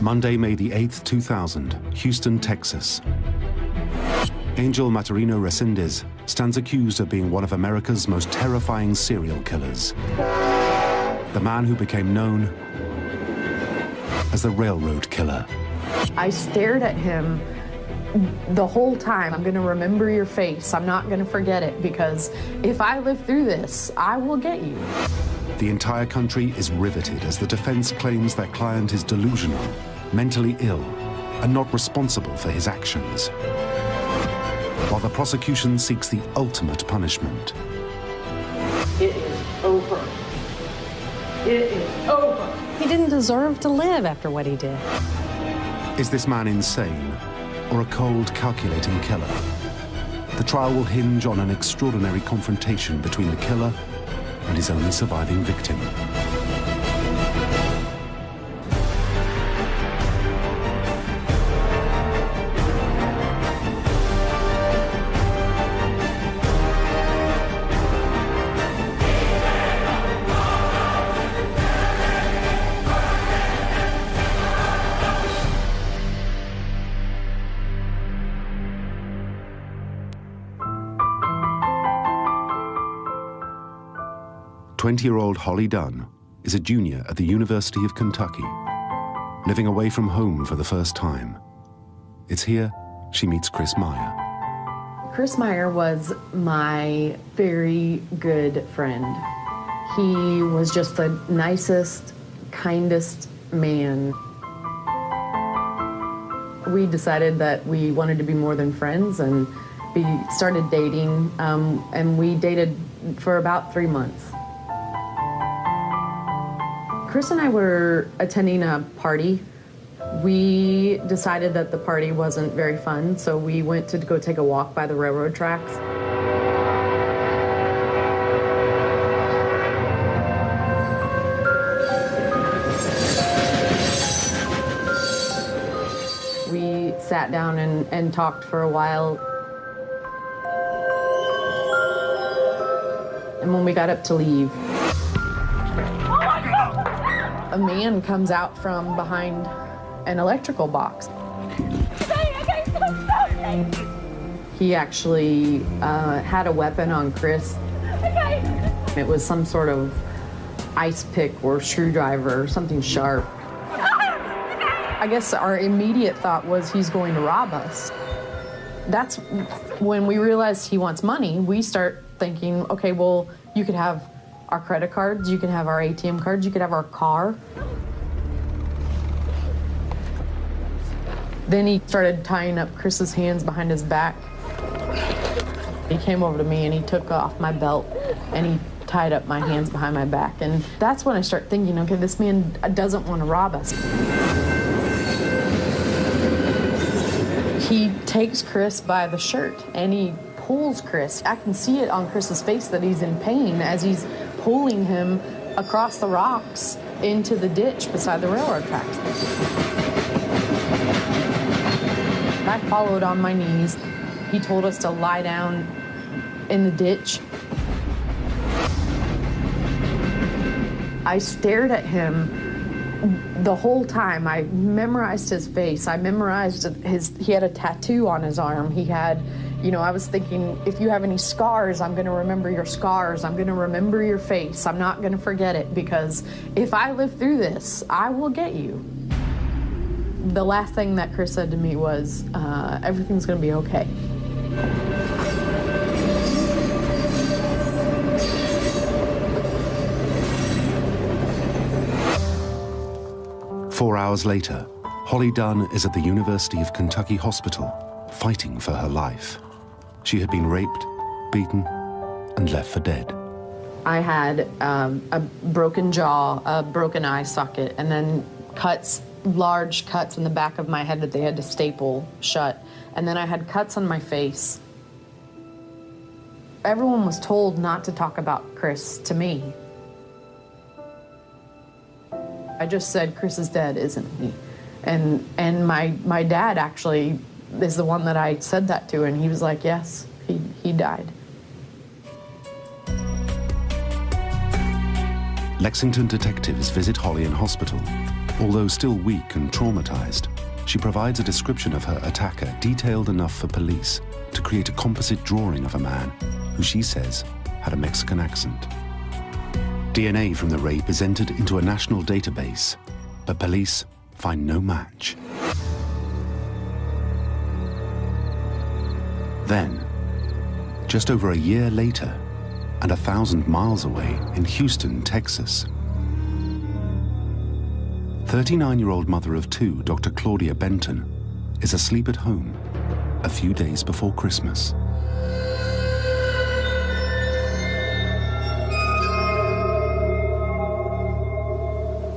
Monday, May the 8th, 2000, Houston, Texas. Angel Maturino Reséndiz stands accused of being one of America's most terrifying serial killers. The man who became known as the Railroad Killer. I stared at him the whole time. I'm gonna remember your face. I'm not gonna forget it, because if I live through this, I will get you. The entire country is riveted as the defense claims their client is delusional, mentally ill, and not responsible for his actions, while the prosecution seeks the ultimate punishment. It is over. It is over. He didn't deserve to live after what he did. Is this man insane, or a cold, calculating killer? The trial will hinge on an extraordinary confrontation between the killer and his only surviving victim. Twenty-year-old Holly Dunn is a junior at the University of Kentucky, living away from home for the first time. It's here she meets Chris Meyer. Chris Meyer was my very good friend. He was just the nicest, kindest man. We decided that we wanted to be more than friends, and we started dating, and we dated for about 3 months. Chris and I were attending a party. We decided that the party wasn't very fun, so we went to go take a walk by the railroad tracks. We sat down and talked for a while. And when we got up to leave, a man comes out from behind an electrical box. He actually had a weapon on Chris. It was some sort of ice pick or screwdriver or something sharp. I guess our immediate thought was he's going to rob us. That's when we realized he wants money. We start thinking, okay, well, you could have our credit cards, you can have our ATM cards, you could have our car. Then he started tying up Chris's hands behind his back. He came over to me and he took off my belt and he tied up my hands behind my back. And that's when I start thinking, okay, this man doesn't want to rob us. He takes Chris by the shirt and he pulls Chris. I can see it on Chris's face that he's in pain as he's pulling him across the rocks into the ditch beside the railroad tracks. I followed on my knees. He told us to lie down in the ditch. I stared at him the whole time. I memorized his face. I memorized he had a tattoo on his arm. He had, I was thinking, if you have any scars, I'm gonna remember your scars. I'm gonna remember your face. I'm not gonna forget it, because if I live through this, I will get you. The last thing that Chris said to me was, everything's gonna be okay. Four hours later, Holly Dunn is at the University of Kentucky Hospital, fighting for her life. She had been raped, beaten, and left for dead. I had a broken jaw, a broken eye socket, and then large cuts in the back of my head that they had to staple shut. And then I had cuts on my face. Everyone was told not to talk about Chris to me. I just said, Chris is dead, isn't he? And my dad actually is the one that I said that to, and he was like, yes, he died. Lexington detectives visit Holly in hospital Although still weak and traumatized, she provides a description of her attacker detailed enough for police to create a composite drawing of a man who she says had a Mexican accent. DNA from the rape is entered into a national database, but police find no match. Then, just over a year later, and 1,000 miles away in Houston, Texas, 39-year-old mother of two, Dr. Claudia Benton, is asleep at home a few days before Christmas.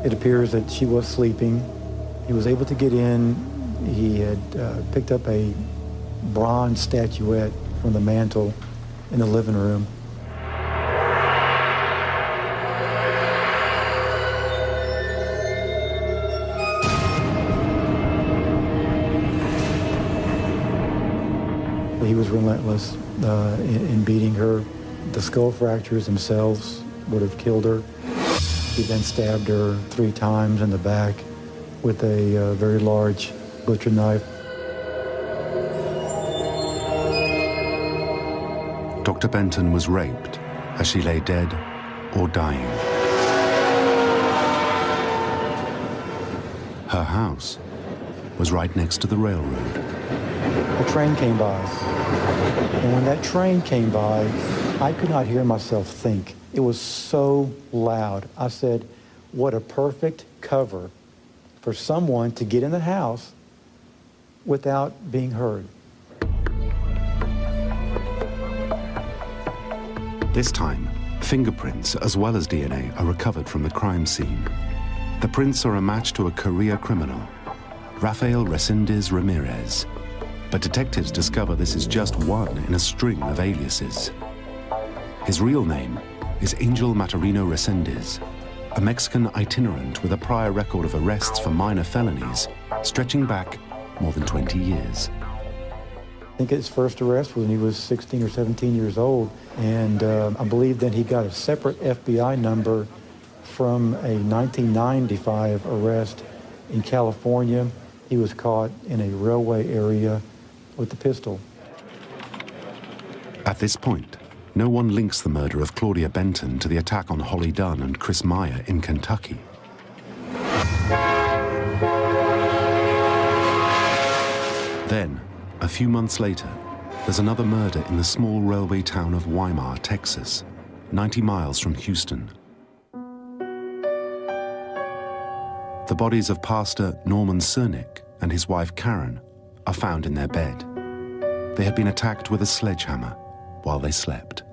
It appears that she was sleeping. He was able to get in. He had picked up a bronze statuette from the mantle in the living room. He was relentless in beating her. The skull fractures themselves would have killed her. He then stabbed her 3 times in the back with a very large butcher knife. Dr. Benton was raped as she lay dead or dying. Her house was right next to the railroad. A train came by, and when that train came by, I could not hear myself think. It was so loud. I said, what a perfect cover for someone to get in the house without being heard. This time, fingerprints as well as DNA are recovered from the crime scene. The prints are a match to a career criminal, Rafael Reséndiz Ramirez. But detectives discover this is just one in a string of aliases. His real name is Angel Maturino Reséndiz, a Mexican itinerant with a prior record of arrests for minor felonies stretching back more than 20 years. I think his first arrest was when he was 16 or 17 years old, and I believe then he got a separate FBI number from a 1995 arrest in California. He was caught in a railway area with the pistol. At this point, no one links the murder of Claudia Benton to the attack on Holly Dunn and Chris Meyer in Kentucky. Then, a few months later, there's another murder in the small railway town of Weimar, Texas, 90 miles from Houston. The bodies of Pastor Norman Cernick and his wife Karen are found in their bed. They had been attacked with a sledgehammer while they slept.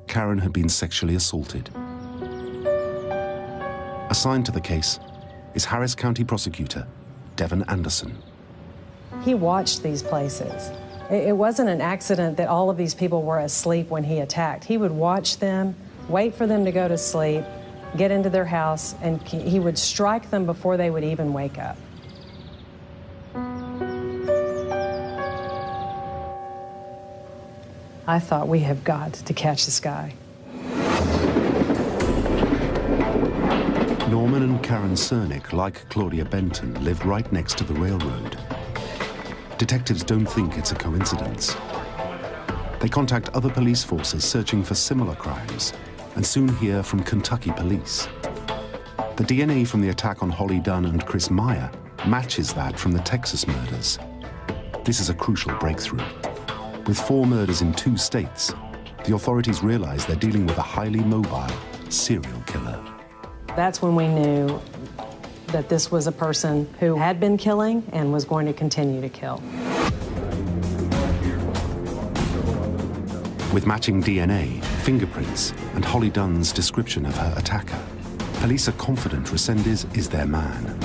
Karen had been sexually assaulted. Assigned to the case is Harris County Prosecutor Devin Anderson. He watched these places. It wasn't an accident that all of these people were asleep when he attacked. He would watch them, wait for them to go to sleep, get into their house, and he would strike them before they would even wake up. I thought, we have got to catch this guy. Norman and Karen Cernick, like Claudia Benton, live right next to the railroad. Detectives don't think it's a coincidence. They contact other police forces searching for similar crimes, and soon hear from Kentucky police. The DNA from the attack on Holly Dunn and Chris Meyer matches that from the Texas murders. This is a crucial breakthrough. With 4 murders in 2 states, the authorities realize they're dealing with a highly mobile serial killer. That's when we knew that this was a person who had been killing and was going to continue to kill. With matching DNA, fingerprints, and Holly Dunn's description of her attacker, police are confident Reséndiz is their man.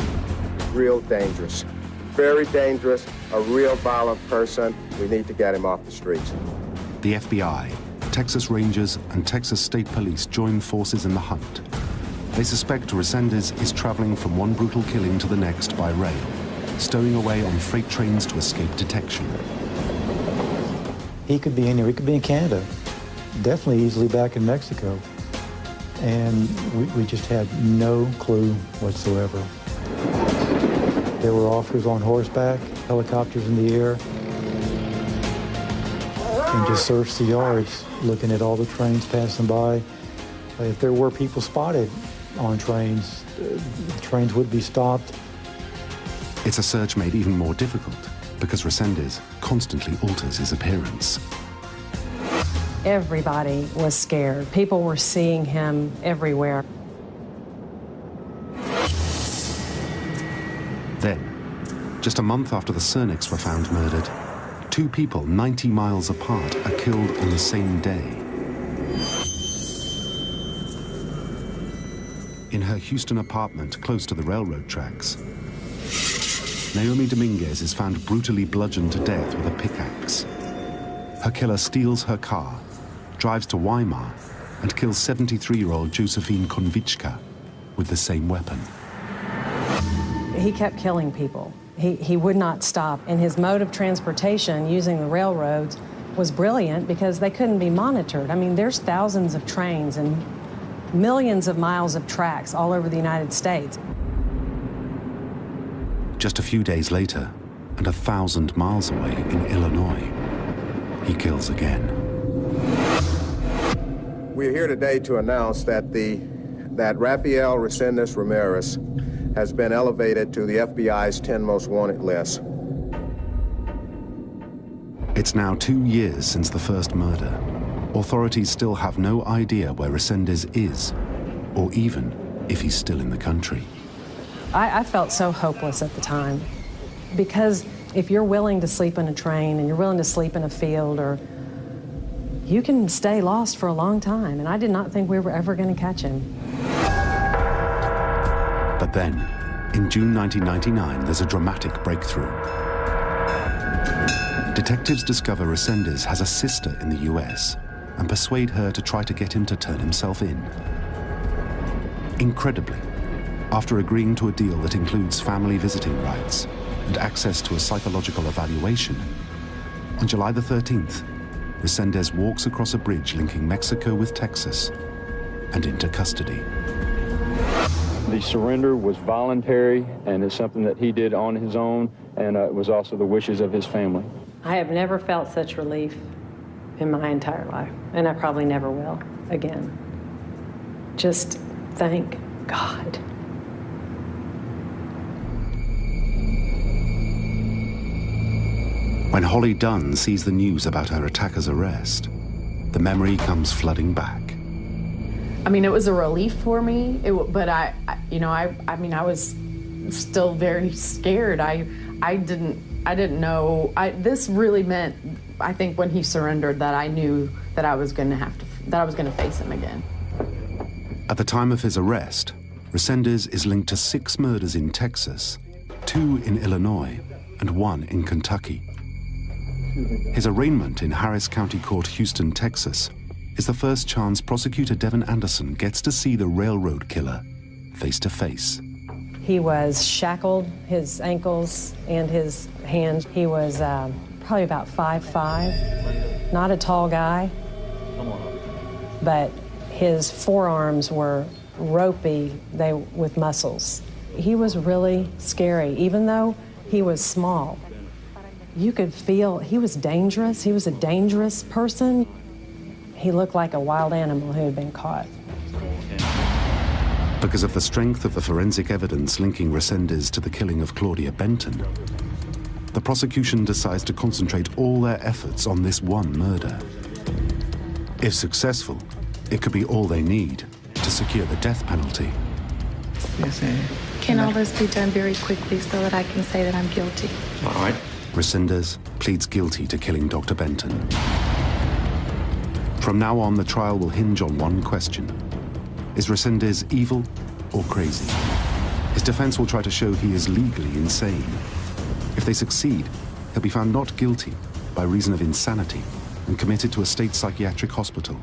Real dangerous. Very dangerous, a real violent person. We need to get him off the streets. The FBI, Texas Rangers, and Texas State Police join forces in the hunt. They suspect Reséndiz is traveling from one brutal killing to the next by rail, stowing away on freight trains to escape detection. He could be anywhere. He could be in Canada. Definitely easily back in Mexico. and we just had no clue whatsoever. There were officers on horseback, helicopters in the air, and just searched the yards, looking at all the trains passing by. If there were people spotted on trains, the trains would be stopped. It's a search made even more difficult because Reséndiz constantly alters his appearance. Everybody was scared. People were seeing him everywhere. Then, just a month after the Cernics were found murdered, two people 90 miles apart are killed on the same day. In her Houston apartment close to the railroad tracks, Naomi Dominguez is found brutally bludgeoned to death with a pickaxe. Her killer steals her car, drives to Weimar, and kills 73-year-old Josephine Konvichka with the same weapon. He kept killing people. He would not stop. And his mode of transportation, using the railroads, was brilliant because they couldn't be monitored. I mean, there's thousands of trains and millions of miles of tracks all over the United States. Just a few days later, and 1,000 miles away in Illinois, he kills again. We're here today to announce that Rafael Reséndiz Ramirez has been elevated to the FBI's 10 most wanted list. It's now 2 years since the first murder. Authorities still have no idea where Reséndiz is, or even if he's still in the country. I felt so hopeless at the time, because if you're willing to sleep in a train and you're willing to sleep in a field, or you can stay lost for a long time, and I did not think we were ever going to catch him. But then, in June 1999, there's a dramatic breakthrough. Detectives discover Reséndiz has a sister in the US and persuade her to try to get him to turn himself in. Incredibly, after agreeing to a deal that includes family visiting rights and access to a psychological evaluation, on July the 13th, Reséndiz walks across a bridge linking Mexico with Texas and into custody. The surrender was voluntary, and it's something that he did on his own, and it was also the wishes of his family. I have never felt such relief in my entire life, and I probably never will again. Just thank God. When Holly Dunn sees the news about her attacker's arrest, the memory comes flooding back. I mean, it was a relief for me, but I was still very scared. I didn't know. This really meant, I think, when he surrendered, that I knew that I was going to face him again. At the time of his arrest, Reséndiz is linked to 6 murders in Texas, 2 in Illinois, and 1 in Kentucky. His arraignment in Harris County Court, Houston, Texas, is the first chance prosecutor Devin Anderson gets to see the railroad killer face to face. He was shackled, his ankles and his hands. He was probably about 5'5", not a tall guy, but his forearms were ropey, with muscles. He was really scary, even though he was small. You could feel he was dangerous. He was a dangerous person. He looked like a wild animal who had been caught. Because of the strength of the forensic evidence linking Reséndiz to the killing of Claudia Benton, the prosecution decides to concentrate all their efforts on this one murder. If successful, it could be all they need to secure the death penalty. Yes, sir. Can all this be done very quickly so that I can say that I'm guilty? All right. Reséndiz pleads guilty to killing Dr. Benton. From now on, the trial will hinge on one question. Is Reséndiz evil or crazy? His defense will try to show he is legally insane. If they succeed, he'll be found not guilty by reason of insanity and committed to a state psychiatric hospital.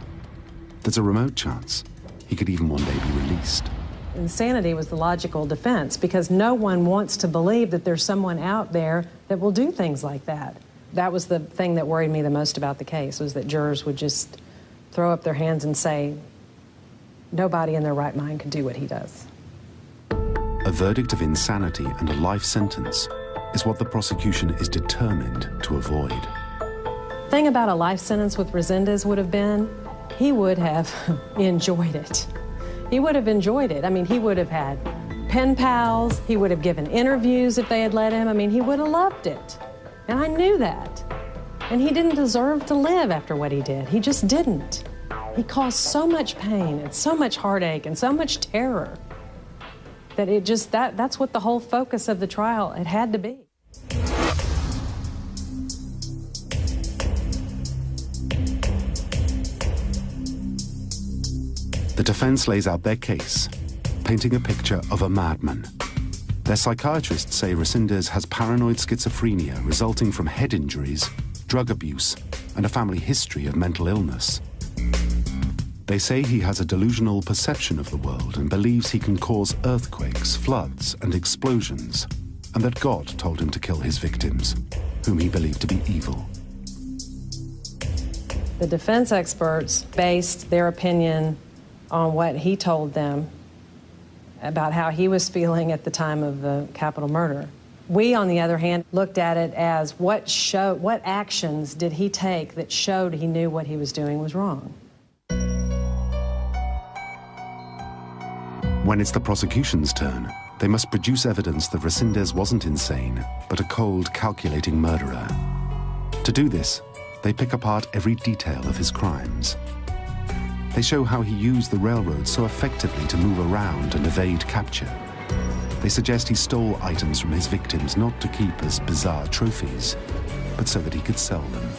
There's a remote chance he could even one day be released. Insanity was the logical defense, because no one wants to believe that there's someone out there that will do things like that. That was the thing that worried me the most about the case, was that jurors would just throw up their hands and say, nobody in their right mind could do what he does. A verdict of insanity and a life sentence is what the prosecution is determined to avoid. The thing about a life sentence with Reséndiz would have been, he would have enjoyed it. He would have enjoyed it. I mean, he would have had pen pals, he would have given interviews if they had let him. I mean, he would have loved it. And I knew that. And he didn't deserve to live after what he did. He just didn't. He caused so much pain and so much heartache and so much terror that it just, that's what the whole focus of the trial, it had to be. The defense lays out their case, painting a picture of a madman. Their psychiatrists say Reséndiz has paranoid schizophrenia resulting from head injuries, drug abuse, and a family history of mental illness. They say he has a delusional perception of the world and believes he can cause earthquakes, floods, and explosions, and that God told him to kill his victims, whom he believed to be evil. The defense experts based their opinion on what he told them about how he was feeling at the time of the capital murder. We, on the other hand, looked at it as what actions did he take that showed he knew what he was doing was wrong. When it's the prosecution's turn, they must produce evidence that Reséndiz wasn't insane, but a cold, calculating murderer. To do this, they pick apart every detail of his crimes. They show how he used the railroad so effectively to move around and evade capture. They suggest he stole items from his victims not to keep as bizarre trophies, but so that he could sell them.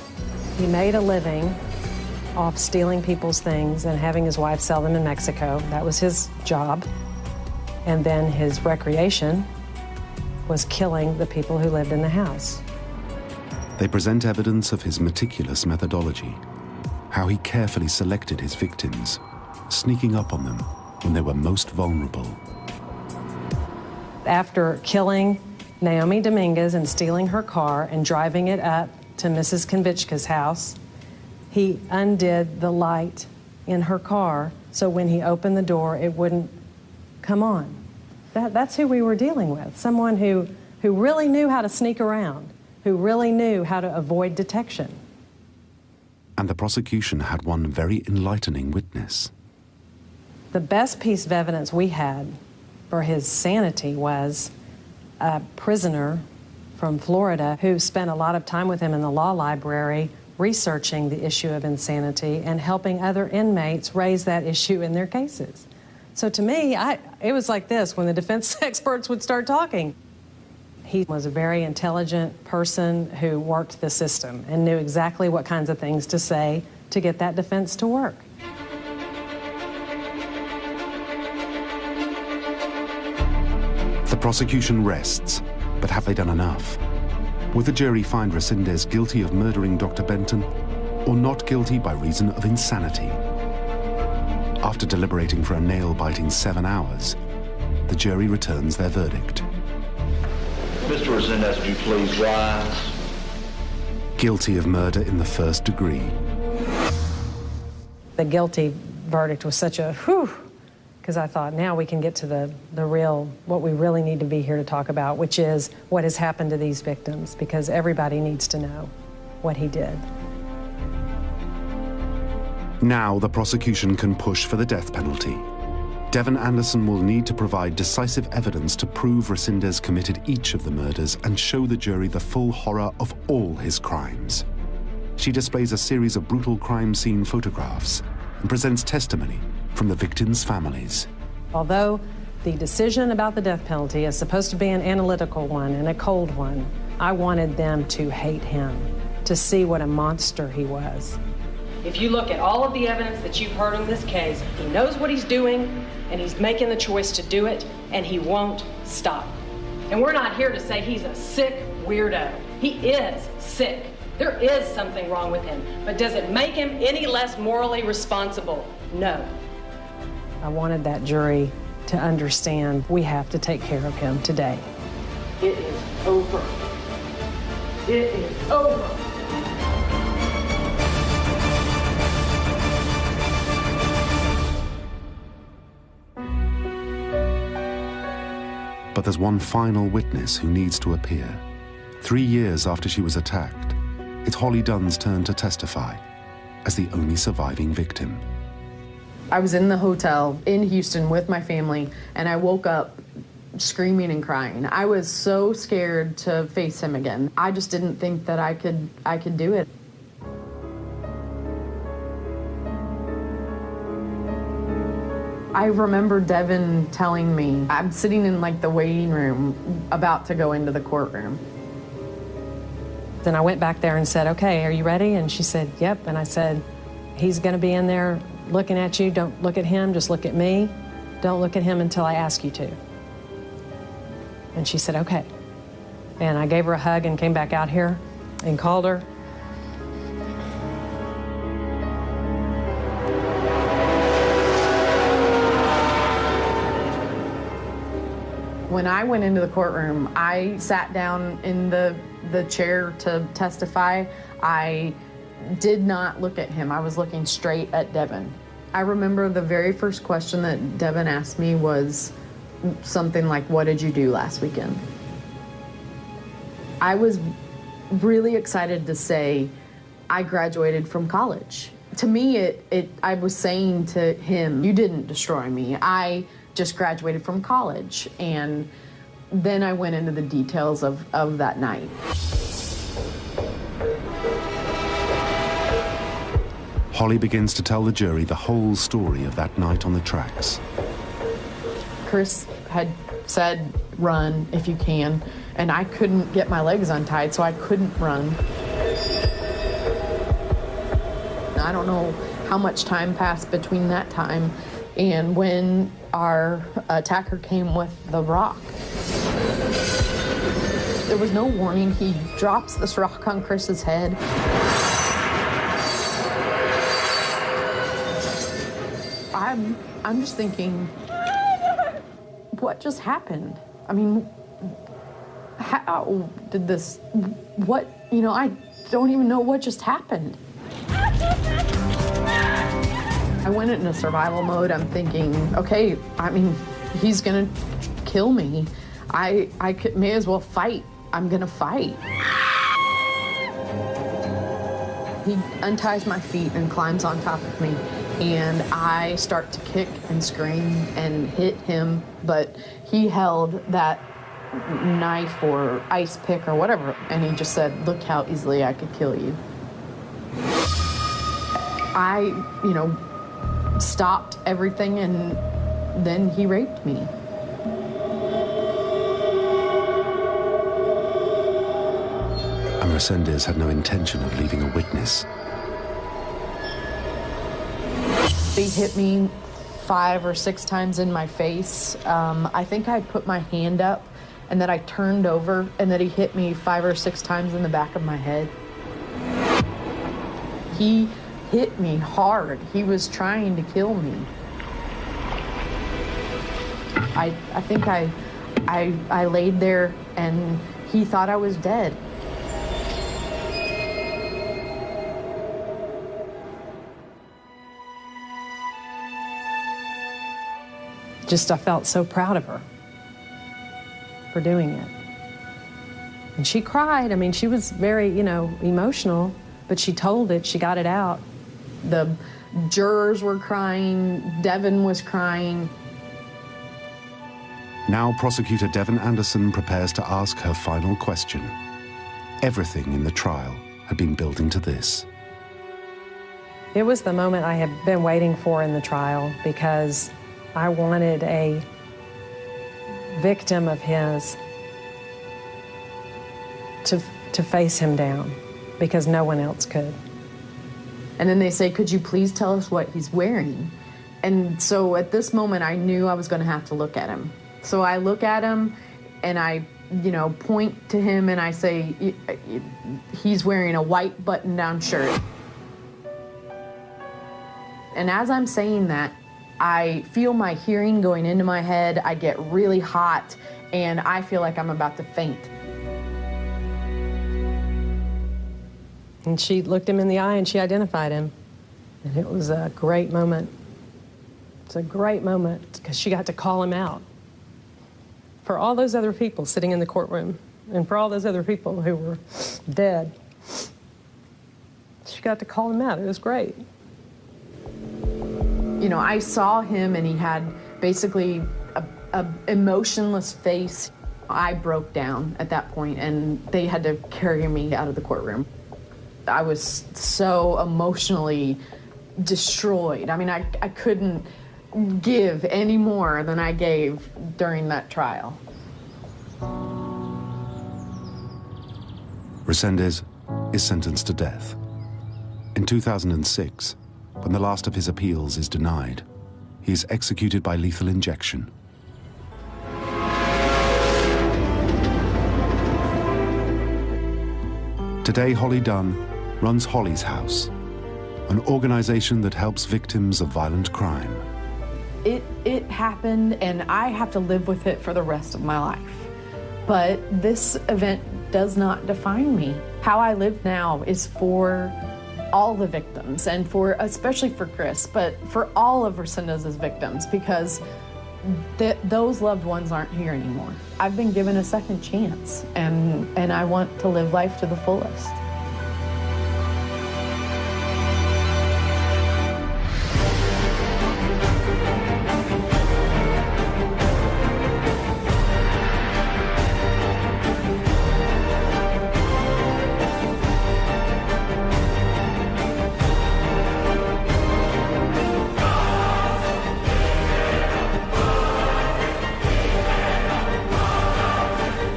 He made a living off stealing people's things and having his wife sell them in Mexico. That was his job. And then his recreation was killing the people who lived in the house. They present evidence of his meticulous methodology, how he carefully selected his victims, sneaking up on them when they were most vulnerable. After killing Naomi Dominguez and stealing her car and driving it up to Mrs. Konvichka's house, he undid the light in her car so when he opened the door, it wouldn't come on. That's who we were dealing with, someone who really knew how to sneak around, who really knew how to avoid detection. And the prosecution had one very enlightening witness. The best piece of evidence we had for his sanity was a prisoner from Florida who spent a lot of time with him in the law library researching the issue of insanity and helping other inmates raise that issue in their cases. So to me, it was like this when the defense experts would start talking. He was a very intelligent person who worked the system and knew exactly what kinds of things to say to get that defense to work. The prosecution rests, but have they done enough? Will the jury find Reséndiz guilty of murdering Dr. Benton or not guilty by reason of insanity? After deliberating for a nail-biting 7 hours, the jury returns their verdict. Mr. Reséndiz, would you please rise? Guilty of murder in the first degree. The guilty verdict was such a whew, because I thought now we can get to the real, what we really need to be here to talk about, which is what has happened to these victims, because everybody needs to know what he did. Now the prosecution can push for the death penalty. Devon Anderson will need to provide decisive evidence to prove Reséndiz committed each of the murders and show the jury the full horror of all his crimes. She displays a series of brutal crime scene photographs and presents testimony from the victims' families. Although the decision about the death penalty is supposed to be an analytical one and a cold one, I wanted them to hate him, to see what a monster he was. If you look at all of the evidence that you've heard in this case, he knows what he's doing, and he's making the choice to do it, and he won't stop. And we're not here to say he's a sick weirdo. He is sick. There is something wrong with him. But does it make him any less morally responsible? No. I wanted that jury to understand we have to take care of him today. It is over. It is over. But there's one final witness who needs to appear. 3 years after she was attacked, it's Holly Dunn's turn to testify as the only surviving victim. I was in the hotel in Houston with my family, and I woke up screaming and crying. I was so scared to face him again. I just didn't think that I could do it. I remember Devin telling me, I'm sitting in like the waiting room about to go into the courtroom. Then I went back there and said, okay, are you ready? And she said, yep. And I said, he's gonna be in there looking at you. Don't look at him, just look at me. Don't look at him until I ask you to. And she said, okay. And I gave her a hug and came back out here and called her. When I went into the courtroom, I sat down in the chair to testify. I did not look at him. I was looking straight at Devin. I remember the very first question that Devin asked me was something like, what did you do last weekend? I was really excited to say, I graduated from college. To me, I was saying to him, you didn't destroy me. I just graduated from college. And then I went into the details of that night. Holly begins to tell the jury the whole story of that night on the tracks. Chris had said, run if you can, and I couldn't get my legs untied, so I couldn't run. I don't know how much time passed between that time and when our attacker came with the rock. There was no warning. He drops this rock on Chris's head. I'm just thinking, what just happened? I mean, how did this, what, I don't even know what just happened. I went into survival mode. I'm thinking, okay, I mean, he's gonna kill me. I may as well fight. I'm gonna fight. He unties my feet and climbs on top of me, and I start to kick and scream and hit him, but he held that knife or ice pick or whatever, and he just said, look how easily I could kill you. I, stopped everything, and then he raped me. And Reséndiz had no intention of leaving a witness. He hit me 5 or 6 times in my face. I think I put my hand up and then I turned over and then he hit me 5 or 6 times in the back of my head. He hit me hard. He was trying to kill me. I think I laid there and he thought I was dead. I felt so proud of her for doing it. And she cried. I mean, she was very, emotional, but she told it, she got it out. The jurors were crying, Devin was crying. Now prosecutor Devin Anderson prepares to ask her final question. Everything in the trial had been building to this. It was the moment I had been waiting for in the trial because I wanted a victim of his to face him down because no one else could. And then they say, could you please tell us what he's wearing? And so at this moment, I knew I was going to have to look at him. So I look at him and I, point to him and I say, he's wearing a white button-down shirt. And as I'm saying that, I feel my hearing going into my head, I get really hot, and I feel like I'm about to faint. And she looked him in the eye and she identified him. And it was a great moment. It's a great moment because she got to call him out. for all those other people sitting in the courtroom and for all those other people who were dead. She got to call him out. It was great. You know, I saw him and he had basically a emotionless face. I broke down at that point and they had to carry me out of the courtroom. I was so emotionally destroyed. I mean, I couldn't give any more than I gave during that trial. Reséndiz is sentenced to death. In 2006, when the last of his appeals is denied, he is executed by lethal injection. Today, Holly Dunn runs Holly's House, an organization that helps victims of violent crime. It happened, and I have to live with it for the rest of my life. But this event does not define me. How I live now is for all the victims, and especially for Chris, but for all of Reséndiz's victims, because those loved ones aren't here anymore. I've been given a second chance, and I want to live life to the fullest.